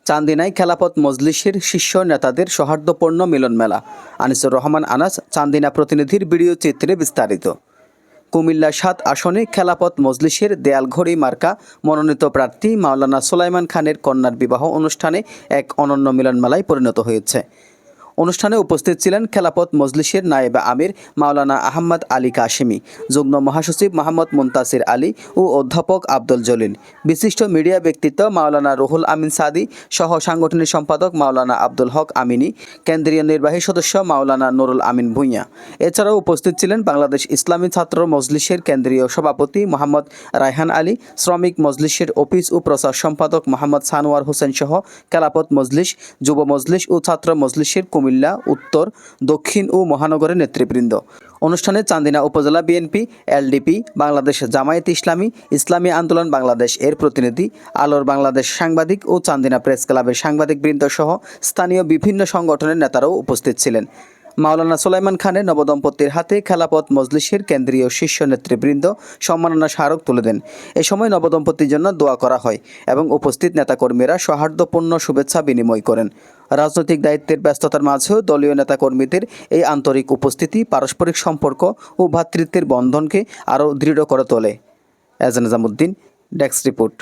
চান্দিনায় খেলাফত মজলিসের শীর্ষ নেতাদের সৌহার্দ্যপূর্ণ মিলন মেলা। আনিসুর রহমান আনাস, চান্দিনা প্রতিনিধির ভিডিও চিত্রে বিস্তারিত। কুমিল্লা ৭ আসনে খেলাফত মজলিসের দেয়ালঘড়ি মার্কা মনোনীত প্রার্থী মাওলানা সুলাইমান খানের কন্যার বিবাহ অনুষ্ঠানে এক অনন্য মিলন মেলায় পরিণত হয়েছে। অনুষ্ঠানে উপস্থিত ছিলেন খেলাফত মজলিসের নায়েবে আমির মাওলানা আহমদ আলী কাশেমি, যুগ্ম মহাসচিব মোহাম্মদ মুনতাসির আলী ও অধ্যাপক আব্দুল জলিল, বিশিষ্ট মিডিয়া ব্যক্তিত্ব মাওলানা রুহুল আমিন সাদি সহ সাংগঠনিক সম্পাদক মাওলানা আব্দুল হক আমিনী, কেন্দ্রীয় নির্বাহী সদস্য মাওলানা নুরুল আমিন ভূঁইয়া। এছাড়াও উপস্থিত ছিলেন বাংলাদেশ ইসলামী ছাত্র মজলিসের কেন্দ্রীয় সভাপতি মোহাম্মদ রায়হান আলী, শ্রমিক মজলিসের অফিস ও প্রচার সম্পাদক মোহাম্মদ সানোয়ার হোসেন সহ খেলাফত মজলিস, যুব মজলিস ও ছাত্র মজলিসের কুমিল্লা, উত্তর, দক্ষিণ ও মহানগরের নেতৃবৃন্দ। অনুষ্ঠানে চান্দিনা উপজেলা বিএনপি, এলডিপি, বাংলাদেশ জামায়াতে ইসলামী, ইসলামী আন্দোলন বাংলাদেশ এর প্রতিনিধি, আলোর বাংলাদেশ সাংবাদিক ও চান্দিনা প্রেস ক্লাবের সাংবাদিকবৃন্দ সহ স্থানীয় বিভিন্ন সংগঠনের নেতারাও উপস্থিত ছিলেন। মাওলানা সুলাইমান খানের নবদম্পতির হাতে খেলাফত মজলিসের কেন্দ্রীয় শীর্ষ নেতৃবৃন্দ সম্মাননা স্মারক তুলে দেন। এ সময় নবদম্পতির জন্য দোয়া করা হয় এবং উপস্থিত নেতাকর্মীরা সৌহার্দ্যপূর্ণ শুভেচ্ছা বিনিময় করেন। রাজনৈতিক দায়িত্বের ব্যস্ততার মাঝেও দলীয় নেতাকর্মীদের এই আন্তরিক উপস্থিতি পারস্পরিক সম্পর্ক ও ভ্রাতৃত্বের বন্ধনকে আরও দৃঢ় করে তোলে। এজান নিজামুদ্দিন, ডেস্ক রিপোর্ট।